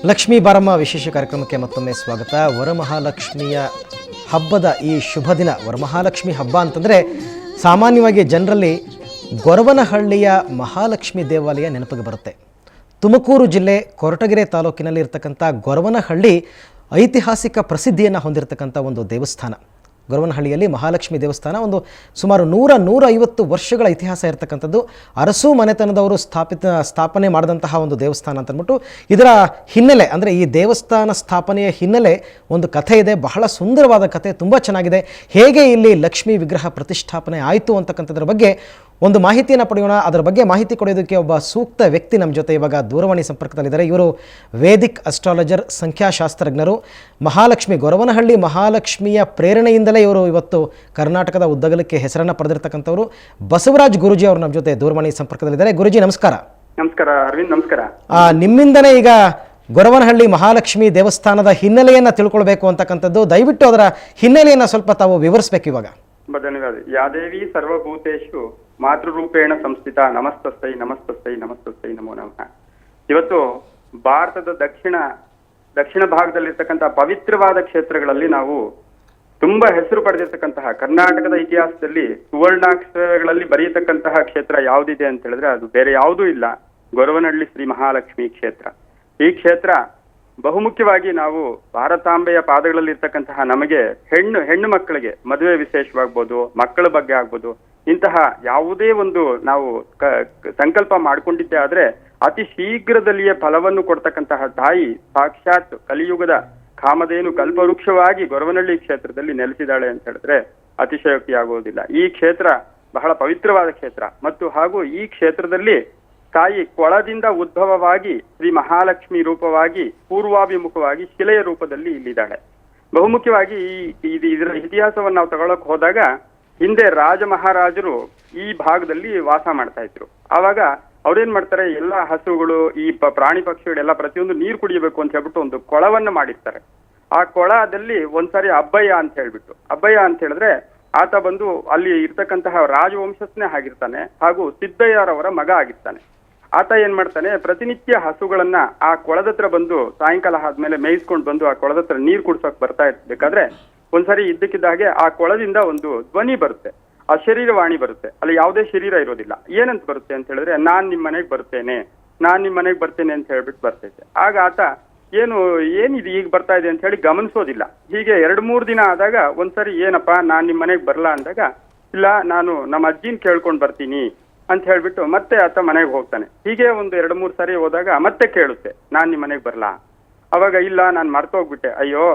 ಲಕ್ಷ್ಮೀ ಬಾರಮ್ಮ ವಿಶೇಷ ಕಾರ್ಯಕ್ರಮಕ್ಕೆ ಮತ್ತೊಮ್ಮೆ ಸ್ವಾಗತ. ವರಮಹಾಲಕ್ಷ್ಮಿಯ ಹಬ್ಬದ ಈ ಶುಭ ದಿನ, ವರಮಹಾಲಕ್ಷ್ಮಿ ಹಬ್ಬ ಅಂತಂದರೆ ಸಾಮಾನ್ಯವಾಗಿ ಜನರಲ್ಲಿ ಗೊರವನಹಳ್ಳಿಯ ಮಹಾಲಕ್ಷ್ಮಿ ದೇವಾಲಯ ನೆನಪಿಗೆ ಬರುತ್ತೆ. ತುಮಕೂರು ಜಿಲ್ಲೆ ಕೊರಟಗೆರೆ ತಾಲೂಕಿನಲ್ಲಿ ಇರತಕ್ಕಂಥ ಗೊರವನಹಳ್ಳಿ ಐತಿಹಾಸಿಕ ಪ್ರಸಿದ್ಧಿಯನ್ನು ಹೊಂದಿರತಕ್ಕಂಥ ಒಂದು ದೇವಸ್ಥಾನ. ಗೊರವನಹಳ್ಳಿಯಲ್ಲಿ ಮಹಾಲಕ್ಷ್ಮಿ ದೇವಸ್ಥಾನ ಒಂದು ಸುಮಾರು 150 ವರ್ಷಗಳ ಇತಿಹಾಸ ಇರತಕ್ಕಂಥದ್ದು. ಅರಸು ಮನೆತನದವರು ಸ್ಥಾಪನೆ ಮಾಡಿದಂತಹ ಒಂದು ದೇವಸ್ಥಾನ ಅಂತಂದ್ಬಿಟ್ಟು ಇದರ ಹಿನ್ನೆಲೆ, ಅಂದರೆ ಈ ದೇವಸ್ಥಾನ ಸ್ಥಾಪನೆಯ ಹಿನ್ನೆಲೆ ಒಂದು ಕಥೆ ಇದೆ. ಬಹಳ ಸುಂದರವಾದ ಕಥೆ, ತುಂಬ ಚೆನ್ನಾಗಿದೆ. ಹೇಗೆ ಇಲ್ಲಿ ಲಕ್ಷ್ಮೀ ವಿಗ್ರಹ ಪ್ರತಿಷ್ಠಾಪನೆ ಆಯಿತು ಅಂತಕ್ಕಂಥದ್ರ ಬಗ್ಗೆ ಒಂದು ಮಾಹಿತಿಯನ್ನು ಪಡೆಯೋಣ. ಅದರ ಬಗ್ಗೆ ಮಾಹಿತಿ ಕೊಡೋದಕ್ಕೆ ಒಬ್ಬ ಸೂಕ್ತ ವ್ಯಕ್ತಿ ನಮ್ಮ ಜೊತೆ ಇವಾಗ ದೂರವಾಣಿ ಸಂಪರ್ಕದಲ್ಲಿದ್ದಾರೆ. ಇವರು ವೇದಿಕ್ ಅಸ್ಟ್ರಾಲಜರ್, ಸಂಖ್ಯಾಶಾಸ್ತ್ರಜ್ಞರು. ಮಹಾಲಕ್ಷ್ಮಿ, ಗೊರವನಹಳ್ಳಿ ಮಹಾಲಕ್ಷ್ಮಿಯ ಪ್ರೇರಣೆಯಿಂದಲೇ ಇವರು ಇವತ್ತು ಕರ್ನಾಟಕದ ಉದ್ದಗಲಕ್ಕೆ ಹೆಸರನ್ನು ಪಡೆದಿರ್ತಕ್ಕಂಥವ್ರು. ಬಸವರಾಜ್ ಗುರುಜಿ ಅವರು ನಮ್ಮ ಜೊತೆ ದೂರವಾಣಿ ಸಂಪರ್ಕದಲ್ಲಿದ್ದಾರೆ. ಗುರುಜಿ ನಮಸ್ಕಾರ. ನಮಸ್ಕಾರ ಅರವಿಂದ್, ನಮಸ್ಕಾರ. ನಿಮ್ಮಿಂದನೇ ಈಗ ಗೊರವನಹಳ್ಳಿ ಮಹಾಲಕ್ಷ್ಮಿ ದೇವಸ್ಥಾನದ ಹಿನ್ನೆಲೆಯನ್ನು ತಿಳ್ಕೊಳ್ಬೇಕು ಅಂತಕ್ಕಂಥದ್ದು. ದಯವಿಟ್ಟು ಅದರ ಹಿನ್ನೆಲೆಯನ್ನು ಸ್ವಲ್ಪ ತಾವು ವಿವರಿಸಬೇಕು ಇವಾಗ. ಧನ್ಯವಾದ. ಯಾದೇವಿ ಸರ್ವಭೂತೇಶು ಮಾತೃರೂಪೇಣ ಸಂಸ್ಥಿತ, ನಮಸ್ತಸ್ಥೈ ನಮಸ್ತಸ್ಥೈ ನಮಸ್ತಸ್ಥೈ ನಮೋ ನಮಃ. ಇವತ್ತು ಭಾರತದ ದಕ್ಷಿಣ ಭಾಗದಲ್ಲಿರ್ತಕ್ಕಂಥ ಪವಿತ್ರವಾದ ಕ್ಷೇತ್ರಗಳಲ್ಲಿ ನಾವು ತುಂಬಾ ಹೆಸರು ಪಡೆದಿರ್ತಕ್ಕಂತಹ, ಕರ್ನಾಟಕದ ಇತಿಹಾಸದಲ್ಲಿ ಸುವರ್ಣಾಕ್ಷರಗಳಲ್ಲಿ ಬರೆಯತಕ್ಕಂತಹ ಕ್ಷೇತ್ರ ಯಾವುದಿದೆ ಅಂತ ಹೇಳಿದ್ರೆ ಅದು ಬೇರೆ ಯಾವುದೂ ಇಲ್ಲ, ಗೊರವನಹಳ್ಳಿ ಶ್ರೀ ಮಹಾಲಕ್ಷ್ಮಿ ಕ್ಷೇತ್ರ. ಈ ಕ್ಷೇತ್ರ ಬಹುಮುಖ್ಯವಾಗಿ ನಾವು ಭಾರತಾಂಬೆಯ ಪಾದಗಳಲ್ಲಿ ಇರ್ತಕ್ಕಂತಹ ನಮಗೆ ಹೆಣ್ಣು ಮಕ್ಕಳಿಗೆ ಮದುವೆ ವಿಶೇಷವಾಗ್ಬೋದು, ಮಕ್ಕಳ ಬಗ್ಗೆ ಆಗ್ಬೋದು, ಇಂತಹ ಯಾವುದೇ ಒಂದು ನಾವು ಸಂಕಲ್ಪ ಮಾಡಿಕೊಂಡಿದ್ದೆ ಆದ್ರೆ ಅತಿ ಶೀಘ್ರದಲ್ಲಿಯೇ ಫಲವನ್ನು ಕೊಡ್ತಕ್ಕಂತಹ ತಾಯಿ ಸಾಕ್ಷಾತ್ ಕಲಿಯುಗದ ಕಾಮಧೇನು ಕಲ್ಪವೃಕ್ಷವಾಗಿ ಗೊರವನಹಳ್ಳಿ ಕ್ಷೇತ್ರದಲ್ಲಿ ನೆಲೆಸಿದಾಳೆ ಅಂತ ಹೇಳಿದ್ರೆ ಅತಿಶಯೋಕ್ತಿ ಆಗುವುದಿಲ್ಲ. ಈ ಕ್ಷೇತ್ರ ಬಹಳ ಪವಿತ್ರವಾದ ಕ್ಷೇತ್ರ ಮತ್ತು ಹಾಗೂ ಈ ಕ್ಷೇತ್ರದಲ್ಲಿ ತಾಯಿ ಕೊಳದಿಂದ ಉದ್ಭವವಾಗಿ ಶ್ರೀ ಮಹಾಲಕ್ಷ್ಮಿ ರೂಪವಾಗಿ ಪೂರ್ವಾಭಿಮುಖವಾಗಿ ಶಿಲೆಯ ರೂಪದಲ್ಲಿ ಇಲ್ಲಿದ್ದಾಳೆ. ಬಹುಮುಖ್ಯವಾಗಿ ಇದರ ಇತಿಹಾಸವನ್ನು ನಾವು ತಗೊಳಕ್ ಹೋದಾಗ ಹಿಂದೆ ರಾಜ ಮಹಾರಾಜರು ಈ ಭಾಗದಲ್ಲಿ ವಾಸ ಮಾಡ್ತಾ ಇದ್ರು. ಆವಾಗ ಅವ್ರೇನ್ ಮಾಡ್ತಾರೆ, ಎಲ್ಲಾ ಹಸುಗಳು, ಈ ಪ್ರಾಣಿ ಪಕ್ಷಿಗಳೆಲ್ಲ ಪ್ರತಿಯೊಂದು ನೀರು ಕುಡಿಯಬೇಕು ಅಂತ ಹೇಳ್ಬಿಟ್ಟು ಒಂದು ಕೊಳವನ್ನ ಮಾಡಿರ್ತಾರೆ. ಆ ಕೊಳದಲ್ಲಿ ಒಂದ್ಸಾರಿ ಅಬ್ಬಯ್ಯ ಅಂತ ಹೇಳಿದ್ರೆ ಆತ ಬಂದು ಅಲ್ಲಿ ಇರ್ತಕ್ಕಂತಹ ರಾಜವಂಶಸ್ಥನೇ ಆಗಿರ್ತಾನೆ ಹಾಗೂ ಸಿದ್ದಯ್ಯರವರ ಮಗ ಆಗಿರ್ತಾನೆ. ಆತ ಏನ್ ಮಾಡ್ತಾನೆ, ಪ್ರತಿನಿತ್ಯ ಹಸುಗಳನ್ನ ಆ ಕೊಳದತ್ರ ಬಂದು ಸಾಯಂಕಾಲ ಆದ್ಮೇಲೆ ಮೇಯಿಸ್ಕೊಂಡು ಬಂದು ಆ ಕೊಳದತ್ರ ನೀರು ಕುಡ್ಸೋಕ್ ಬರ್ತಾ ಇರ್ಬೇಕಾದ್ರೆ ಒಂದ್ಸರಿ ಇದ್ದಕ್ಕಿದ್ದ ಹಾಗೆ ಆ ಕೊಳದಿಂದ ಒಂದು ಧ್ವನಿ ಬರುತ್ತೆ, ಅಶರೀರವಾಣಿ ಬರುತ್ತೆ. ಅಲ್ಲಿ ಯಾವುದೇ ಶರೀರ ಇರೋದಿಲ್ಲ. ಏನಂತ ಬರುತ್ತೆ ಅಂತ ಹೇಳಿದ್ರೆ, ನಾನ್ ನಿಮ್ ಮನೆಗ್ ಬರ್ತೇನೆ ಅಂತ ಹೇಳ್ಬಿಟ್ಟು ಬರ್ತೈತೆ. ಆಗ ಆತ ಏನಿದು ಈಗ ಬರ್ತಾ ಇದೆ ಅಂತ ಹೇಳಿ ಗಮನಿಸೋದಿಲ್ಲ. ಹೀಗೆ 2-3 ದಿನ ಆದಾಗ ಒಂದ್ಸರಿ ಏನಪ್ಪಾ ನಾನ್ ನಿಮ್ ಮನೆಗ್ ಬರಲ್ಲ ಅಂದಾಗ, ಇಲ್ಲ ನಾನು ನಮ್ಮ ಅಜ್ಜಿನ್ ಕೇಳ್ಕೊಂಡ್ ಬರ್ತೀನಿ ಅಂತ ಹೇಳ್ಬಿಟ್ಟು ಮತ್ತೆ ಆತ ಮನೆಗೆ ಹೋಗ್ತಾನೆ. ಹೀಗೆ ಒಂದು 2-3 ಸಾರಿ ಹೋದಾಗ ಮತ್ತೆ ಕೇಳುತ್ತೆ, ನಾನ್ ನಿಮ್ ಮನೆಗ್ ಬರ್ಲಾ. ಅವಾಗ ಇಲ್ಲ, ನಾನ್ ಮರ್ತೋಗ್ಬಿಟ್ಟೆ. ಅಯ್ಯೋ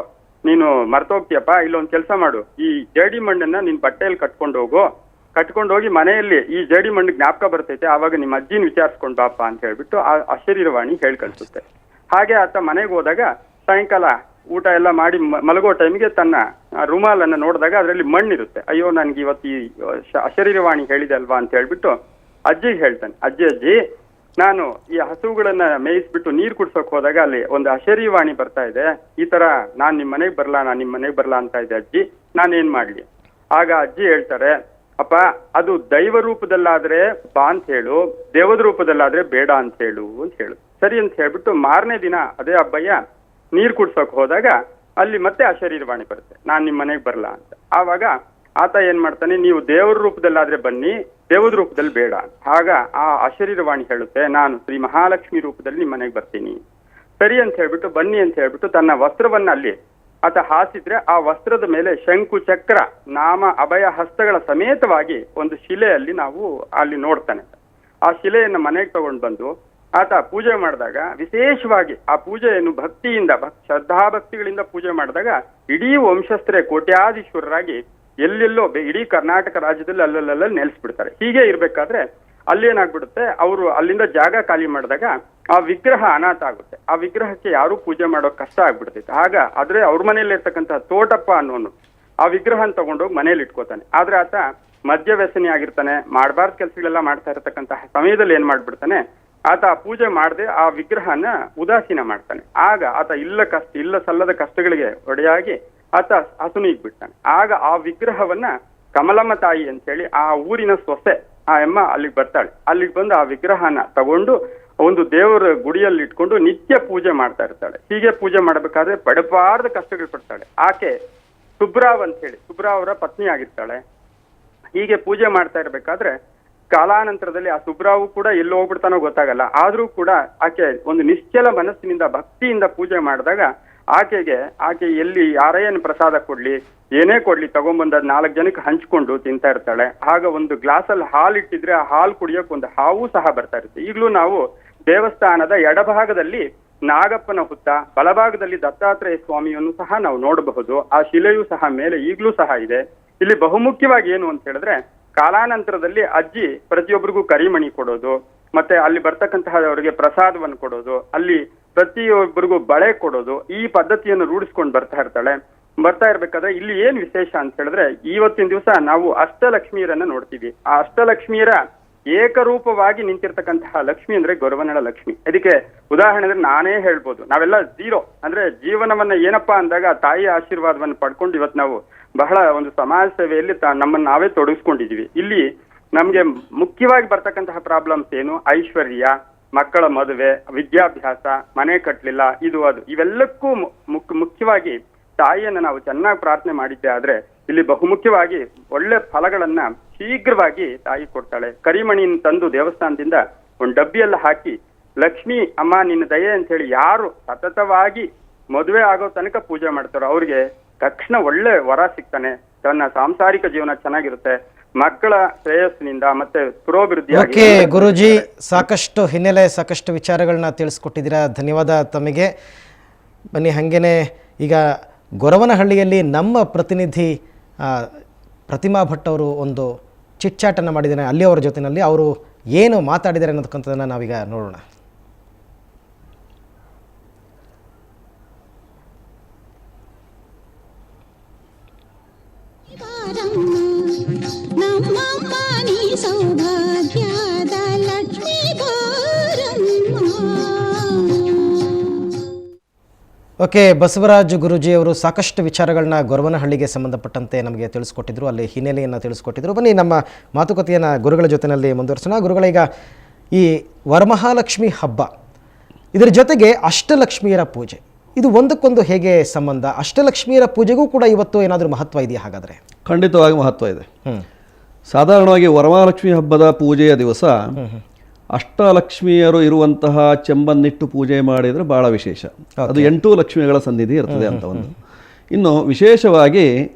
ನೀನು ಮರ್ತೋಗ್ತೀಯಪ್ಪ, ಇಲ್ಲೊಂದ್ ಕೆಲಸ ಮಾಡು, ಈ ಜೇಡಿ ಮಣ್ಣನ್ನ ನಿನ್ ಬಟ್ಟೆಯಲ್ಲಿ ಕಟ್ಕೊಂಡು ಹೋಗಿ ಮನೆಯಲ್ಲಿ ಈ ಜೇಡಿ ಮಣ್ಣು ಜ್ಞಾಪಕ ಬರ್ತೈತೆ, ಆವಾಗ ನಿಮ್ಮ ಅಜ್ಜಿನ ವಿಚಾರಿಸ್ಕೊಂಡ್ ಬಾಪ ಅಂತ ಹೇಳ್ಬಿಟ್ಟು ಆ ಅಶರೀರವಾಣಿ ಹೇಳಿ ಕಳ್ಸುತ್ತೆ. ಹಾಗೆ ಆತ ಮನೆಗೆ ಹೋದಾಗ ಸಾಯಂಕಾಲ ಊಟ ಎಲ್ಲ ಮಾಡಿ ಮಲಗೋ ಟೈಮ್ಗೆ ತನ್ನ ರುಮಾಲನ್ನ ನೋಡಿದಾಗ ಅದರಲ್ಲಿ ಮಣ್ಣಿರುತ್ತೆ. ಅಯ್ಯೋ ನನ್ಗೆ ಇವತ್ತು ಈ ಅಶರೀರವಾಣಿ ಹೇಳಿದೆ ಅಲ್ವಾ ಅಂತ ಹೇಳ್ಬಿಟ್ಟು ಅಜ್ಜಿಗೆ ಹೇಳ್ತಾನೆ, ಅಜ್ಜಿ ನಾನು ಈ ಹಸುಗಳನ್ನ ಮೇಯಿಸ್ಬಿಟ್ಟು ನೀರು ಕುಡ್ಸೋಕ್ ಹೋದಾಗ ಅಲ್ಲಿ ಒಂದು ಅಶರೀರವಾಣಿ ಬರ್ತಾ ಇದೆ, ಈ ತರ ನಾನ್ ನಿಮ್ ಮನೆಗ್ ಬರ್ಲಾ ಅಂತ ಇದೆ ಅಜ್ಜಿ, ನಾನೇನ್ ಮಾಡ್ಲಿ. ಆಗ ಅಜ್ಜಿ ಹೇಳ್ತಾರೆ, ಅಪ್ಪ ಅದು ದೈವ ರೂಪದಲ್ಲಾದ್ರೆ ಬಾ ಅಂತ ಹೇಳು, ದೇವದ ರೂಪದಲ್ಲಾದ್ರೆ ಬೇಡ ಅಂತ ಹೇಳು. ಸರಿ ಅಂತ ಹೇಳ್ಬಿಟ್ಟು ಮಾರನೇ ದಿನ ಅದೇ ಅಬ್ಬಯ್ಯ ನೀರ್ ಕುಡ್ಸೋಕ್ ಹೋದಾಗ ಅಲ್ಲಿ ಮತ್ತೆ ಅಶರೀರವಾಣಿ ಬರುತ್ತೆ, ನಾನ್ ನಿಮ್ ಮನೆಗ್ ಬರ್ಲಾ ಅಂತ. ಆವಾಗ ಆತ ಏನ್ ಮಾಡ್ತಾನೆ, ನೀವು ದೇವರ ರೂಪದಲ್ಲಾದ್ರೆ ಬನ್ನಿ, ದೇವದ ರೂಪದಲ್ಲಿ ಬೇಡ. ಆಗ ಆ ಅಶರೀರವಾಣಿ ಹೇಳುತ್ತೆ, ನಾನು ಶ್ರೀ ಮಹಾಲಕ್ಷ್ಮಿ ರೂಪದಲ್ಲಿ ನಿಮ್ ಮನೆಗೆ ಬರ್ತೀನಿ. ಸರಿ ಅಂತ ಹೇಳ್ಬಿಟ್ಟು ಬನ್ನಿ ಅಂತ ಹೇಳ್ಬಿಟ್ಟು ತನ್ನ ವಸ್ತ್ರವನ್ನ ಅಲ್ಲಿ ಆತ ಹಾಸಿದ್ರೆ ಆ ವಸ್ತ್ರದ ಮೇಲೆ ಶಂಕು ಚಕ್ರ ನಾಮ ಅಭಯ ಹಸ್ತಗಳ ಸಮೇತವಾಗಿ ಒಂದು ಶಿಲೆಯಲ್ಲಿ ನಾವು ಅಲ್ಲಿ ನೋಡ್ತಾನೆ. ಆ ಶಿಲೆಯನ್ನ ಮನೆಗೆ ತಗೊಂಡು ಬಂದು ಆತ ಪೂಜೆ ಮಾಡಿದಾಗ ವಿಶೇಷವಾಗಿ ಆ ಪೂಜೆಯನ್ನು ಭಕ್ತಿಯಿಂದ ಶ್ರದ್ಧಾಭಕ್ತಿಗಳಿಂದ ಪೂಜೆ ಮಾಡಿದಾಗ ಇಡೀ ವಂಶಸ್ಥರೇ ಕೋಟ್ಯಾಧೀಶ್ವರರಾಗಿ ಎಲ್ಲೆಲ್ಲೋ ಇಡೀ ಕರ್ನಾಟಕ ರಾಜ್ಯದಲ್ಲಿ ಅಲ್ಲಲ್ಲ ನೆಲೆಸ್ಬಿಡ್ತಾರೆ. ಹೀಗೆ ಇರ್ಬೇಕಾದ್ರೆ ಅಲ್ಲೇನಾಗ್ಬಿಡುತ್ತೆ, ಅವರು ಅಲ್ಲಿಂದ ಜಾಗ ಖಾಲಿ ಮಾಡಿದಾಗ ಆ ವಿಗ್ರಹ ಅನಾಥ ಆಗುತ್ತೆ. ಆ ವಿಗ್ರಹಕ್ಕೆ ಯಾರು ಪೂಜೆ ಮಾಡೋಕ್ ಕಷ್ಟ ಆಗ್ಬಿಡ್ತೈತೆ. ಆಗ ಆದ್ರೆ ಅವ್ರ ಮನೇಲಿ ಇರ್ತಕ್ಕಂತಹ ತೋಟಪ್ಪ ಅನ್ನೋನು ಆ ವಿಗ್ರಹನ ತಗೊಂಡೋಗಿ ಮನೇಲಿ ಇಟ್ಕೋತಾನೆ. ಆದ್ರೆ ಆತ ಮದ್ಯ ವ್ಯಸನಿ ಆಗಿರ್ತಾನೆ, ಮಾಡಬಾರ್ದು ಕೆಲಸಗಳೆಲ್ಲ ಮಾಡ್ತಾ ಇರತಕ್ಕಂತಹ ಸಮಯದಲ್ಲಿ ಏನ್ ಮಾಡ್ಬಿಡ್ತಾನೆ, ಆತ ಪೂಜೆ ಮಾಡದೆ ಆ ವಿಗ್ರಹನ ಉದಾಸೀನ ಮಾಡ್ತಾನೆ. ಆಗ ಆತ ಇಲ್ಲ ಸಲ್ಲದ ಕಷ್ಟಗಳಿಗೆ ಒಡೆಯಾಗಿ ಆತ ಹಸುನಿಗೆ ಬಿಡ್ತಾನೆ. ಆಗ ಆ ವಿಗ್ರಹವನ್ನ ಕಮಲಮ್ಮ ತಾಯಿ ಅಂತ ಹೇಳಿ ಆ ಊರಿನ ಸೊಸೆ ಆ ಅಮ್ಮ ಅಲ್ಲಿಗೆ ಬರ್ತಾಳೆ. ಅಲ್ಲಿಗೆ ಬಂದು ಆ ವಿಗ್ರಹನ ತಗೊಂಡು ಒಂದು ದೇವರ ಗುಡಿಯಲ್ಲಿ ಇಟ್ಕೊಂಡು ನಿತ್ಯ ಪೂಜೆ ಮಾಡ್ತಾ ಇರ್ತಾಳೆ. ಹೀಗೆ ಪೂಜೆ ಮಾಡಬೇಕಾದ್ರೆ ಪಡಬಾರ್ದ ಕಷ್ಟಗಳು ಪಡ್ತಾಳೆ. ಆಕೆ ಸುಬ್ರಾವ್ ಅಂತ ಹೇಳಿ, ಸುಬ್ರಾವ್ ಅವರ ಪತ್ನಿ ಆಗಿರ್ತಾಳೆ. ಹೀಗೆ ಪೂಜೆ ಮಾಡ್ತಾ ಇರ್ಬೇಕಾದ್ರೆ ಕಾಲಾನಂತರದಲ್ಲಿ ಆ ಸುಬ್ರಾವು ಕೂಡ ಎಲ್ಲಿ ಹೋಗ್ಬಿಡ್ತಾನೋ ಗೊತ್ತಾಗಲ್ಲ. ಆದ್ರೂ ಕೂಡ ಆಕೆ ಒಂದು ನಿಶ್ಚಲ ಮನಸ್ಸಿನಿಂದ ಭಕ್ತಿಯಿಂದ ಪೂಜೆ ಮಾಡಿದಾಗ ಆಕೆ ಎಲ್ಲಿ ಯಾರೇನು ಪ್ರಸಾದ ಕೊಡ್ಲಿ, ಏನೇ ಕೊಡ್ಲಿ ತಗೊಂಡ್ಬಂದ 4 ಜನಕ್ಕೆ ಹಂಚ್ಕೊಂಡು ತಿಂತಾ ಇರ್ತಾಳೆ. ಆಗ ಒಂದು ಗ್ಲಾಸಲ್ಲಿ ಹಾಲು ಇಟ್ಟಿದ್ರೆ ಆ ಹಾಲು ಕುಡಿಯೋಕೆ ಒಂದು ಹಾವು ಸಹ ಬರ್ತಾ ಇರುತ್ತೆ. ಈಗಲೂ ನಾವು ದೇವಸ್ಥಾನದ ಎಡಭಾಗದಲ್ಲಿ ನಾಗಪ್ಪನ ಹುತ್ತ, ಬಲಭಾಗದಲ್ಲಿ ದತ್ತಾತ್ರೇಯ ಸ್ವಾಮಿಯನ್ನು ಸಹ ನಾವು ನೋಡಬಹುದು. ಆ ಶಿಲೆಯೂ ಸಹ ಮೇಲೆ ಈಗಲೂ ಸಹ ಇದೆ. ಇಲ್ಲಿ ಬಹುಮುಖ್ಯವಾಗಿ ಏನು ಅಂತ ಹೇಳಿದ್ರೆ, ಕಾಲಾನಂತರದಲ್ಲಿ ಅಜ್ಜಿ ಪ್ರತಿಯೊಬ್ಬರಿಗೂ ಕರಿಮಣಿ ಕೊಡೋದು, ಮತ್ತೆ ಅಲ್ಲಿ ಬರ್ತಕ್ಕಂತಹವರಿಗೆ ಪ್ರಸಾದವನ್ನು ಕೊಡೋದು, ಅಲ್ಲಿ ಪ್ರತಿಯೊಬ್ಬರಿಗೂ ಬಳೆ ಕೊಡೋದು, ಈ ಪದ್ಧತಿಯನ್ನು ರೂಢಿಸ್ಕೊಂಡು ಬರ್ತಾ ಇರ್ಬೇಕಾದ್ರೆ ಇಲ್ಲಿ ಏನ್ ವಿಶೇಷ ಅಂತ ಹೇಳಿದ್ರೆ, ಇವತ್ತಿನ ದಿವಸ ನಾವು ಅಷ್ಟಲಕ್ಷ್ಮಿಯರನ್ನ ನೋಡ್ತೀವಿ. ಆ ಅಷ್ಟಲಕ್ಷ್ಮಿಯರ ಏಕರೂಪವಾಗಿ ನಿಂತಿರ್ತಕ್ಕಂತಹ ಲಕ್ಷ್ಮಿ ಅಂದ್ರೆ ಗೊರವನಳ ಲಕ್ಷ್ಮಿ. ಇದಕ್ಕೆ ಉದಾಹರಣೆ ಅಂದ್ರೆ ನಾನೇ ಹೇಳ್ಬೋದು, ನಾವೆಲ್ಲ ಝೀರೋ ಅಂದ್ರೆ ಜೀವನವನ್ನ ಏನಪ್ಪಾ ಅಂದಾಗ ತಾಯಿಯ ಆಶೀರ್ವಾದವನ್ನು ಪಡ್ಕೊಂಡು ಇವತ್ತು ನಾವು ಬಹಳ ಒಂದು ಸಮಾಜ ಸೇವೆಯಲ್ಲಿ ನಮ್ಮನ್ನ ನಾವೇ ತೊಡಗಿಸ್ಕೊಂಡಿದೀವಿ. ಇಲ್ಲಿ ನಮ್ಗೆ ಮುಖ್ಯವಾಗಿ ಬರ್ತಕ್ಕಂತಹ ಪ್ರಾಬ್ಲಮ್ಸ್ ಏನು? ಐಶ್ವರ್ಯ, ಮಕ್ಕಳ ಮದುವೆ, ವಿದ್ಯಾಭ್ಯಾಸ, ಮನೆ ಕಟ್ಟಲಿಲ್ಲ, ಇದು ಅದು. ಇವೆಲ್ಲಕ್ಕೂ ಮುಖ್ಯವಾಗಿ ತಾಯಿಯನ್ನ ನಾವು ಚೆನ್ನಾಗಿ ಪ್ರಾರ್ಥನೆ ಮಾಡಿದ್ದೆ ಆದ್ರೆ ಇಲ್ಲಿ ಬಹುಮುಖ್ಯವಾಗಿ ಒಳ್ಳೆ ಫಲಗಳನ್ನ ಶೀಘ್ರವಾಗಿ ತಾಯಿ ಕೊಡ್ತಾಳೆ. ಕರಿಮಣಿನ ತಂದು ದೇವಸ್ಥಾನದಿಂದ ಒಂದು ಡಬ್ಬಿಯೆಲ್ಲ ಹಾಕಿ, ಲಕ್ಷ್ಮಿ ಅಮ್ಮ ನಿನ್ನ ದಯೆ ಅಂತ ಹೇಳಿ ಯಾರು ಸತತವಾಗಿ ಮದುವೆ ಆಗೋ ತನಕ ಪೂಜೆ ಮಾಡ್ತಾರೋ ಅವ್ರಿಗೆ ತಕ್ಷಣ ಒಳ್ಳೆ ವರ ಸಿಗ್ತಾನೆ, ತನ್ನ ಸಾಂಸಾರಿಕ ಜೀವನ ಚೆನ್ನಾಗಿರುತ್ತೆ, ಮಕ್ಕಳ ಶ್ರೇಯಸ್ಸಿನಿಂದ ಮತ್ತೆ ಪುರೋಭಿವೃದ್ಧಿ. ಓಕೆ ಗುರೂಜಿ, ಸಾಕಷ್ಟು ಹಿನ್ನೆಲೆ, ಸಾಕಷ್ಟು ವಿಚಾರಗಳನ್ನ ತಿಳಿಸ್ಕೊಟ್ಟಿದ್ದೀರಾ. ಧನ್ಯವಾದ ತಮಗೆ. ಬನ್ನಿ, ಹಾಗೇನೆ ಈಗ ಗೊರವನಹಳ್ಳಿಯಲ್ಲಿ ನಮ್ಮ ಪ್ರತಿನಿಧಿ ಪ್ರತಿಮಾ ಭಟ್ ಅವರು ಒಂದು ಚಿಟ್ಚಾಟನ್ನು ಮಾಡಿದ್ದಾರೆ. ಅಲ್ಲಿ ಅವರ ಜೊತೆಯಲ್ಲಿ ಅವರು ಏನು ಮಾತಾಡಿದ್ದಾರೆ ಅನ್ನೋದಕ್ಕಂಥದ್ದನ್ನು ನಾವೀಗ ನೋಡೋಣ. ಓಕೆ, ಬಸವರಾಜ್ ಗುರೂಜಿ ಅವರು ಸಾಕಷ್ಟು ವಿಚಾರಗಳನ್ನ ಗೊರವನಹಳ್ಳಿಗೆ ಸಂಬಂಧಪಟ್ಟಂತೆ ನಮಗೆ ತಿಳಿಸ್ಕೊಟ್ಟಿದ್ರು, ಅಲ್ಲಿ ಹಿನ್ನೆಲೆಯನ್ನು ತಿಳಿಸ್ಕೊಟ್ಟಿದ್ರು. ಬನ್ನಿ ನಮ್ಮ ಮಾತುಕತೆಯನ್ನು ಗುರುಗಳ ಜೊತೆಯಲ್ಲಿ ಮುಂದುವರಿಸೋಣ. ಗುರುಗಳೀಗ ಈ ವರಮಹಾಲಕ್ಷ್ಮಿ ಹಬ್ಬ, ಇದರ ಜೊತೆಗೆ ಅಷ್ಟಲಕ್ಷ್ಮಿಯರ ಪೂಜೆ, ಇದು ಒಂದಕ್ಕೊಂದು ಹೇಗೆ ಸಂಬಂಧ? ಅಷ್ಟಲಕ್ಷ್ಮಿಯರ ಪೂಜೆಗೂ ಕೂಡ ಇವತ್ತು ಏನಾದರೂ ಮಹತ್ವ ಇದೆಯಾ? ಹಾಗಾದರೆ ಖಂಡಿತವಾಗಿ ಮಹತ್ವ ಇದೆ. ಸಾಧಾರಣವಾಗಿ ವರಮಹಾಲಕ್ಷ್ಮಿ ಹಬ್ಬದ ಪೂಜೆಯ ದಿವಸ ಅಷ್ಟಲಕ್ಷ್ಮಿಯರು ಇರುವಂತಹ ಚೆಂಬನ್ನಿಟ್ಟು ಪೂಜೆ ಮಾಡಿದರೆ ಬಹಳ ವಿಶೇಷ. ಅದು 8 ಲಕ್ಷ್ಮಿಗಳ ಸನ್ನಿಧಿ ಇರ್ತದೆ ಅಂತ ಒಂದು. ಇನ್ನು ವಿಶೇಷವಾಗಿ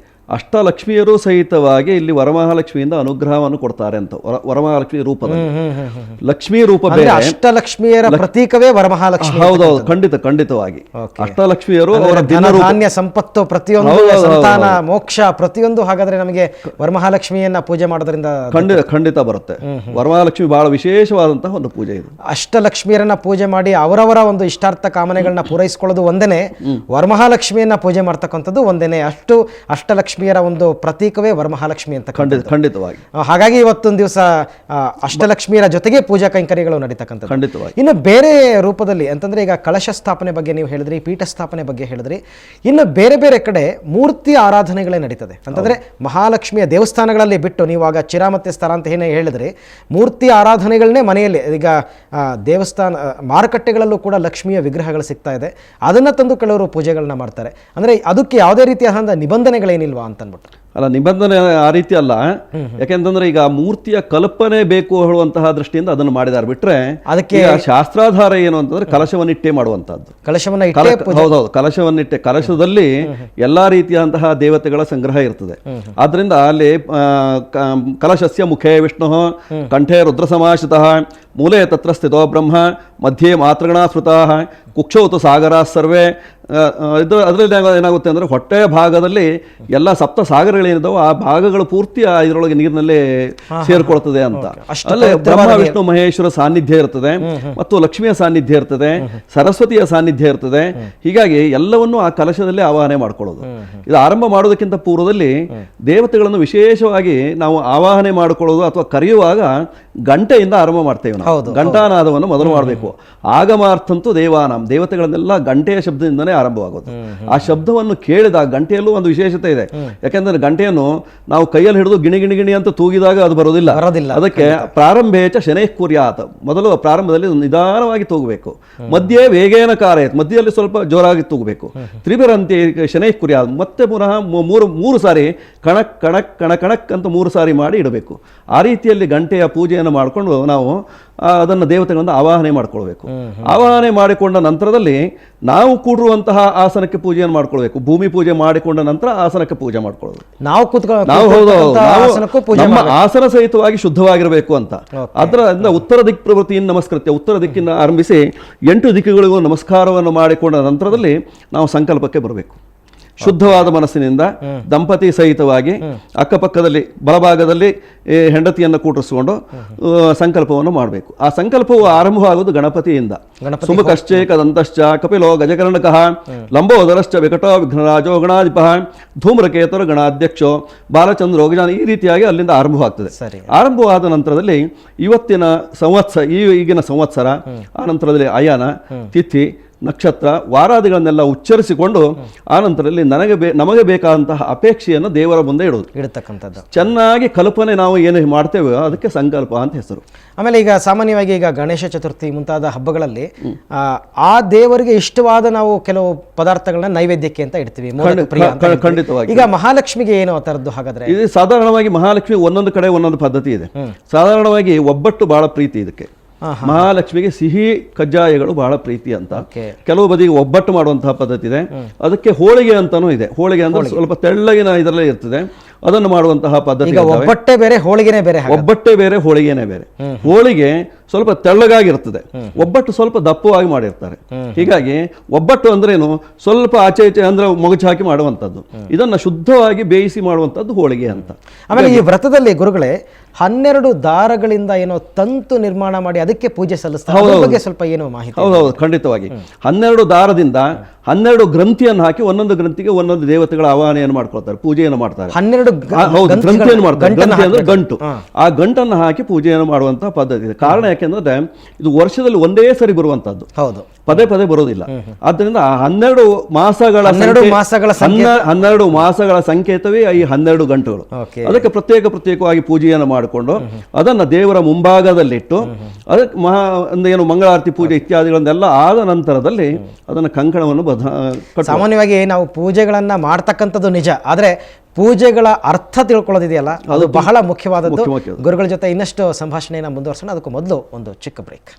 ಅಷ್ಟಲಕ್ಷ್ಮಿಯರು ಸಹಿತವಾಗಿ ಇಲ್ಲಿ ವರಮಹಾಲಕ್ಷ್ಮಿಯಿಂದ ಅನುಗ್ರಹವನ್ನು ಕೊಡ್ತಾರೆ ಅಂತ. ವರಮಹಾಲಕ್ಷ್ಮಿ ರೂಪದಲ್ಲಿ ಲಕ್ಷ್ಮೀ ರೂಪ ಬೇರೆ, ಅಷ್ಟಲಕ್ಷ್ಮಿಯರ ಪ್ರತೀಕವೇ ವರಮಹಾಲಕ್ಷ್ಮಿ. ಹೌದೌದು, ಖಂಡಿತವಾಗಿ ಅಷ್ಟಲಕ್ಷ್ಮಿಯರು ಅವರ ಧಾನ್ಯ ಸಂಪತ್ತು ಪ್ರತಿಯೊಂದು, ಸಂತಾನ ಮೋಕ್ಷ ಪ್ರತಿಯೊಂದು ಹಾಗಾದ್ರೆ ನಮಗೆ ವರಮಹಾಲಕ್ಷ್ಮಿಯನ್ನ ಪೂಜೆ ಮಾಡೋದ್ರಿಂದ ಖಂಡಿತ ಬರುತ್ತೆ. ವರಮಹಾಲಕ್ಷ್ಮಿ ಬಹಳ ವಿಶೇಷವಾದಂತಹ ಒಂದು ಪೂಜೆ ಇದು. ಅಷ್ಟಲಕ್ಷ್ಮಿಯರನ್ನ ಪೂಜೆ ಮಾಡಿ ಅವರವರ ಒಂದು ಇಷ್ಟಾರ್ಥ ಕಾಮನೆಗಳನ್ನ ಪೂರೈಸಿಕೊಳ್ಳೋದು ಒಂದೇನೆ, ವರಮಹಾಲಕ್ಷ್ಮಿಯನ್ನ ಪೂಜೆ ಮಾಡ್ತಕ್ಕಂಥದ್ದು ಒಂದೇನೆ. ಅಷ್ಟಲಕ್ಷ್ಮಿಯರ ಒಂದು ಪ್ರತೀಕವೇ ವರಮಹಾಲಕ್ಷ್ಮಿ ಅಂತ. ಖಂಡಿತವಾಗಿ. ಹಾಗಾಗಿ ಇವತ್ತೊಂದು ದಿವಸ ಅಷ್ಟಲಕ್ಷ್ಮಿಯರ ಜೊತೆಗೆ ಪೂಜಾ ಕೈಂಕರ್ಯಗಳು ನಡೀತಕ್ಕಂಥದ್ದು. ಖಂಡಿತವಾಗಿ. ಇನ್ನು ಬೇರೆ ರೂಪದಲ್ಲಿ ಅಂತಂದ್ರೆ, ಈಗ ಕಳಶ ಸ್ಥಾಪನೆ ಬಗ್ಗೆ ನೀವು ಹೇಳಿದ್ರಿ, ಪೀಠ ಸ್ಥಾಪನೆ ಬಗ್ಗೆ ಹೇಳಿದ್ರಿ, ಇನ್ನು ಬೇರೆ ಬೇರೆ ಕಡೆ ಮೂರ್ತಿ ಆರಾಧನೆಗಳೇ ನಡೀತದೆ. ಅಂತಂದ್ರೆ ಮಹಾಲಕ್ಷ್ಮಿಯ ದೇವಸ್ಥಾನಗಳಲ್ಲಿ ಬಿಟ್ಟು, ನೀವು ಆಗ ಚಿರಾಮತ್ತೆ ಸ್ಥಳ ಅಂತ ಏನೇ ಹೇಳಿದ್ರಿ, ಮೂರ್ತಿ ಆರಾಧನೆಗಳನ್ನೇ ಮನೆಯಲ್ಲಿ, ಈಗ ದೇವಸ್ಥಾನ ಮಾರುಕಟ್ಟೆಗಳಲ್ಲೂ ಕೂಡ ಲಕ್ಷ್ಮಿಯ ವಿಗ್ರಹಗಳು ಸಿಗ್ತಾ ಇದೆ, ಅದನ್ನ ತಂದು ಕೆಲವರು ಪೂಜೆಗಳನ್ನ ಮಾಡ್ತಾರೆ. ಅಂದ್ರೆ ಅದಕ್ಕೆ ಯಾವುದೇ ರೀತಿಯಾದ ನಿಬಂಧನೆಗಳೇನಿಲ್ವಾ ಅಂತ ಅಂದ್ಬಿಟ್ಟು? ಅಲ್ಲ, ನಿಬಂಧನೆ ಆ ರೀತಿ ಅಲ್ಲ. ಯಾಕೆಂತಂದ್ರೆ ಈಗ ಮೂರ್ತಿಯ ಕಲ್ಪನೆ ಬೇಕು ಹೇಳುವಂತಹ ದೃಷ್ಟಿಯಿಂದ ಅದನ್ನು ಮಾಡಿದಾರೆ. ಬಿಟ್ರೆ ಅದಕ್ಕೆ ಶಾಸ್ತ್ರಾಧಾರ ಏನು ಅಂತಂದ್ರೆ ಕಲಶವನ್ನಿಟ್ಟೆ ಮಾಡುವಂತಹದ್ದು. ಹೌದೌದು, ಕಲಶವನ್ನಿಟ್ಟೆ, ಕಲಶದಲ್ಲಿ ಎಲ್ಲಾ ರೀತಿಯಾದಂತಹ ದೇವತೆಗಳ ಸಂಗ್ರಹ ಇರ್ತದೆ. ಆದ್ರಿಂದ ಅಲ್ಲಿ ಕಲಶಸ್ಯ ಮುಖೇ ವಿಷ್ಣು, ಕಂಠೆ ರುದ್ರ ಸಮಾಶ್ರಿತಃ, ಮೂಲೆ ತತ್ರ ಸ್ಥಿತೋ ಬ್ರಹ್ಮ, ಮಧ್ಯೆ ಮಾತೃಗಣ ಸ್ಮೃತಃ, ಕುಕ್ಷೌತು ಸಾಗರ ಸರ್ವೇ. ಅದರಲ್ಲಿ ಏನಾಗುತ್ತೆ ಅಂದರೆ ಹೊಟ್ಟೆಯ ಭಾಗದಲ್ಲಿ ಎಲ್ಲ ಸಪ್ತ ಸಾಗರಗಳೇನಿದಾವೋ ಆ ಭಾಗಗಳು ಪೂರ್ತಿ ಇದರೊಳಗೆ ನೀರಿನಲ್ಲೇ ಸೇರ್ಕೊಳ್ತದೆ ಅಂತ. ಅಲ್ಲೇ ಬ್ರಹ್ಮ ವಿಷ್ಣು ಮಹೇಶ್ವರ ಸಾನ್ನಿಧ್ಯ ಇರ್ತದೆ, ಮತ್ತು ಲಕ್ಷ್ಮಿಯ ಸಾನ್ನಿಧ್ಯ ಇರ್ತದೆ, ಸರಸ್ವತಿಯ ಸಾನ್ನಿಧ್ಯ ಇರ್ತದೆ. ಹೀಗಾಗಿ ಎಲ್ಲವನ್ನೂ ಆ ಕಲಶದಲ್ಲಿ ಆವಾಹನೆ ಮಾಡ್ಕೊಳ್ಳೋದು. ಇದು ಆರಂಭ ಮಾಡೋದಕ್ಕಿಂತ ಪೂರ್ವದಲ್ಲಿ ದೇವತೆಗಳನ್ನು ವಿಶೇಷವಾಗಿ ನಾವು ಆವಾಹನೆ ಮಾಡಿಕೊಳ್ಳೋದು ಅಥವಾ ಕರೆಯುವಾಗ ಗಂಟೆಯಿಂದ ಆರಂಭ ಮಾಡ್ತೇವೆ ನಾವು. ಘಂಟಾನಾದವನ್ನು ಮೊದಲು ಮಾಡಬೇಕು. ಆಗಮಾರ್ಥಂತೂ ದೇವಾನಾಂ, ದೇವತೆಗಳನ್ನೆಲ್ಲ ಗಂಟೆಯ ಶಬ್ದದಿಂದನೇ ಆರಂಭವಾಗೋದು. ಆ ಶಬ್ದವನ್ನು ಕೇಳಿದ ಗಂಟೆಯಲ್ಲೂ ಒಂದು ವಿಶೇಷತೆ ಇದೆ. ಯಾಕೆಂದ್ರೆ ಗಂಟೆಯನ್ನು ನಾವು ಕೈಯಲ್ಲಿ ಹಿಡಿದು ಗಿಣಿ ಗಿಣಿ ಗಿಣಿ ಅಂತ ತೂಗಿದಾಗ ಅದು ಬರೋದಿಲ್ಲ. ಅದಕ್ಕೆ ಪ್ರಾರಂಭೇಚ ಶನೈಃ ಕುರ್ಯಾತ್, ಮೊದಲು ಪ್ರಾರಂಭದಲ್ಲಿ ನಿಧಾನವಾಗಿ ತೂಗಬೇಕು, ಮಧ್ಯೆ ವೇಗೇನ ಕಾರಯತ್, ಮಧ್ಯದಲ್ಲಿ ಸ್ವಲ್ಪ ಜೋರಾಗಿ ತೂಗಬೇಕು, ತ್ರಿಭಿರಂತಿ ಶನೈಃ ಕುರ್ಯಾತ್, ಮತ್ತೆ ಪುನಃ ಮೂರು ಸಾರಿ ಕಣಕ್ ಕಣಕ್ ಕಣಕ್ ಅಂತ 3 ಸಾರಿ ಮಾಡಿ ಇಡಬೇಕು. ಆ ರೀತಿಯಲ್ಲಿ ಗಂಟೆಯ ಪೂಜೆಯನ್ನು ಮಾಡಿಕೊಂಡು ನಾವು ಅದನ್ನು ದೇವತೆಗಳನ್ನು ಆವಾಹನೆ ಮಾಡಿಕೊಳ್ಬೇಕು. ಆವಾಹನೆ ಮಾಡಿಕೊಂಡ ನಂತರದಲ್ಲಿ ನಾವು ಕೂಡಿರುವಂತಹ ಆಸನಕ್ಕೆ ಪೂಜೆಯನ್ನು ಮಾಡ್ಕೊಳ್ಬೇಕು. ಭೂಮಿ ಪೂಜೆ ಮಾಡಿಕೊಂಡ ನಂತರ ಆಸನಕ್ಕೆ ಪೂಜೆ ಮಾಡ್ಕೊಳ್ಳೋದು. ನಮ್ಮ ಆಸನ ಸಹಿತವಾಗಿ ಶುದ್ಧವಾಗಿರಬೇಕು ಅಂತ. ಅದರಿಂದ ಉತ್ತರ ದಿಕ್ ಪ್ರವೃತ್ತಿಯನ್ನು ನಮಸ್ಕೃತ್ಯ, ಉತ್ತರ ದಿಕ್ಕಿನ ಆರಂಭಿಸಿ 8 ದಿಕ್ಕುಗಳಿಗೂ ನಮಸ್ಕಾರವನ್ನು ಮಾಡಿಕೊಂಡ ನಂತರದಲ್ಲಿ ನಾವು ಸಂಕಲ್ಪಕ್ಕೆ ಬರಬೇಕು. ಶುದ್ಧವಾದ ಮನಸ್ಸಿನಿಂದ ದಂಪತಿ ಸಹಿತವಾಗಿ ಅಕ್ಕಪಕ್ಕದಲ್ಲಿ ಬಲಭಾಗದಲ್ಲಿ ಹೆಂಡತಿಯನ್ನು ಕೂಡಿಸಿಕೊಂಡು ಸಂಕಲ್ಪವನ್ನು ಮಾಡಬೇಕು. ಆ ಸಂಕಲ್ಪವು ಆರಂಭವಾಗುವುದು ಗಣಪತಿಯಿಂದ. ಸುಮುಖಶ್ಚೇಕ ದಂತಶ್ಚ ಕಪಿಲೋ ಗಜಕರ್ಣಕಃ ಲಂಬೋದರಶ್ಚ ವಿಕಟೋ ವಿಘ್ನರಾಜೋ ಗಣಾಧಿಪಃ ಧೂಮ್ರಕೇತುರ ಗಣಾಧ್ಯಕ್ಷೋ ಬಾಲಚಂದ್ರೋ ಗಜಾನ, ಈ ರೀತಿಯಾಗಿ ಅಲ್ಲಿಂದ ಆರಂಭವಾಗ್ತದೆ. ಆರಂಭವಾದ ನಂತರದಲ್ಲಿ ಇವತ್ತಿನ ಈಗಿನ ಸಂವತ್ಸರ, ಆ ನಂತರದಲ್ಲಿ ಅಯನ ತಿಥಿ ನಕ್ಷತ್ರ ವಾರಾದಿಗಳನ್ನೆಲ್ಲ ಉಚ್ಚರಿಸಿಕೊಂಡು ಆ ನಂತರದಲ್ಲಿ ನಮಗೆ ಬೇಕಾದಂತಹ ಅಪೇಕ್ಷೆಯನ್ನು ದೇವರ ಮುಂದೆ ಇಡತಕ್ಕಂಥದ್ದು. ಚೆನ್ನಾಗಿ ಕಲ್ಪನೆ ನಾವು ಏನು ಮಾಡ್ತೇವೆ ಅದಕ್ಕೆ ಸಂಕಲ್ಪ ಅಂತ ಹೆಸರು. ಆಮೇಲೆ ಈಗ ಸಾಮಾನ್ಯವಾಗಿ ಈಗ ಗಣೇಶ ಚತುರ್ಥಿ ಮುಂತಾದ ಹಬ್ಬಗಳಲ್ಲಿ ಆ ದೇವರಿಗೆ ಇಷ್ಟವಾದ ನಾವು ಕೆಲವು ಪದಾರ್ಥಗಳನ್ನ ನೈವೇದ್ಯಕ್ಕೆ ಅಂತ ಇಡ್ತೀವಿ. ಖಂಡಿತವಾಗಿ. ಈಗ ಮಹಾಲಕ್ಷ್ಮಿಗೆ ಏನು ಆ ಥರದ್ದು ಹಾಗಾದ್ರೆ? ಇದು ಸಾಧಾರಣವಾಗಿ ಮಹಾಲಕ್ಷ್ಮಿ ಒಂದೊಂದು ಕಡೆ ಒಂದೊಂದು ಪದ್ಧತಿ ಇದೆ. ಸಾಧಾರಣವಾಗಿ ಒಬ್ಬಟ್ಟು ಬಹಳ ಪ್ರೀತಿ ಇದಕ್ಕೆ. ಮಹಾಲಕ್ಷ್ಮಿಗೆ ಸಿಹಿ ಕಜ್ಜಾಯಗಳು ಬಹಳ ಪ್ರೀತಿ ಅಂತ. ಕೆಲವು ಬದಿಗೆ ಒಬ್ಬಟ್ಟು ಮಾಡುವಂತಹ ಪದ್ಧತಿ ಇದೆ. ಅದಕ್ಕೆ ಹೋಳಿಗೆ ಅಂತಾನೂ ಇದೆ. ಹೋಳಿಗೆ ಅಂದ್ರೆ ಸ್ವಲ್ಪ ತೆಳ್ಳಗಿನ ಇದರಲ್ಲೇ ಇರ್ತದೆ, ಅದನ್ನು ಮಾಡುವಂತಹ ಪದ್ಧತಿ. ಒಬ್ಬಟ್ಟೆ ಬೇರೆ ಹೋಳಿಗೆನೇ ಬೇರೆ. ಒಬ್ಬಟ್ಟೆ ಬೇರೆ ಹೋಳಿಗೆನೇ ಬೇರೆ. ಹೋಳಿಗೆ ಸ್ವಲ್ಪ ತೆಳ್ಳಗಾಗಿರ್ತದೆ, ಒಬ್ಬಟ್ಟು ಸ್ವಲ್ಪ ದಪ್ಪವಾಗಿ ಮಾಡಿರ್ತಾರೆ. ಹೀಗಾಗಿ ಒಬ್ಬಟ್ಟು ಅಂದ್ರೇನು, ಸ್ವಲ್ಪ ಆಚೆ ಈಚೆ ಅಂದ್ರೆ ಮೊಗಚು ಹಾಕಿ ಮಾಡುವಂಥದ್ದು. ಇದನ್ನ ಶುದ್ಧವಾಗಿ ಬೇಯಿಸಿ ಮಾಡುವಂಥದ್ದು ಹೋಳಿಗೆ ಅಂತ. ಆಮೇಲೆ ಈ ವ್ರತದಲ್ಲಿ ಗುರುಗಳೇ 12 ದಾರಗಳಿಂದ ಏನೋ ತಂತು ನಿರ್ಮಾಣ ಮಾಡಿ ಅದಕ್ಕೆ ಪೂಜೆ ಸಲ್ಲಿಸ್ತಾರೆ. ಸ್ವಲ್ಪ ಏನೋ ಮಾಹಿತಿ? ಹೌದೌದು, ಖಂಡಿತವಾಗಿ. 12 ದಾರದಿಂದ 12 ಗ್ರಂಥಿಯನ್ನು ಹಾಕಿ ಒಂದೊಂದು ಗ್ರಂಥಿಗೆ ಒಂದೊಂದು ದೇವತೆಗಳ ಆವಾಹನೆಯನ್ನು ಮಾಡ್ಕೊಳ್ತಾರೆ, ಪೂಜೆಯನ್ನು ಮಾಡ್ತಾರೆ. 12 ಗ್ರಂಥಿಯನ್ನು ಮಾಡ್ತಾರೆ. ಗ್ರಂಥಿ ಅಂದ್ರೆ ಗಂಟು. ಆ ಗಂಟನ್ನು ಹಾಕಿ ಪೂಜೆಯನ್ನು ಮಾಡುವಂತಹ ಪದ್ಧತಿ ಇದೆ. ಕಾರಣ ಯಾಕೆಂದ್ರೆ ಇದು ವರ್ಷದಲ್ಲಿ ಒಂದೇ ಸರಿ ಬರುವಂತದ್ದು, ಪದೇ ಪದೇ ಬರೋದಿಲ್ಲ. ಆದ್ದರಿಂದ 12 ಮಾಸಗಳ ಸಂಕೇತವೇ ಈ 12 ಗಂಟುಗಳು. ಅದಕ್ಕೆ ಪ್ರತ್ಯೇಕವಾಗಿ ಪೂಜೆಯನ್ನು ಮಾಡಿಕೊಂಡು ಅದನ್ನ ದೇವರ ಮುಂಭಾಗದಲ್ಲಿಟ್ಟು ಅದಕ್ಕೆ ಏನು ಮಂಗಳಾರತಿ ಪೂಜೆ ಇತ್ಯಾದಿಗಳನ್ನೆಲ್ಲ ಆದ ನಂತರದಲ್ಲಿ ಅದನ್ನ ಕಂಕಣವನ್ನು ಸಾಮಾನ್ಯವಾಗಿ ನಾವು ಪೂಜೆಗಳನ್ನ ಮಾಡ್ತಕ್ಕಂಥದ್ದು ನಿಜ, ಆದ್ರೆ ಪೂಜೆಗಳ ಅರ್ಥ ತಿಳ್ಕೊಳ್ಳೋದಿದೆಯಲ್ಲ ಅದು ಬಹಳ ಮುಖ್ಯವಾದದ್ದು. ಗುರುಗಳ ಜೊತೆ ಇನ್ನಷ್ಟು ಸಂಭಾಷಣೆಯನ್ನು ಮುಂದುವರಿಸೋಣ. ಅದಕ್ಕೂ ಮೊದಲು ಒಂದು ಚಿಕ್ಕ ಬ್ರೇಕ್.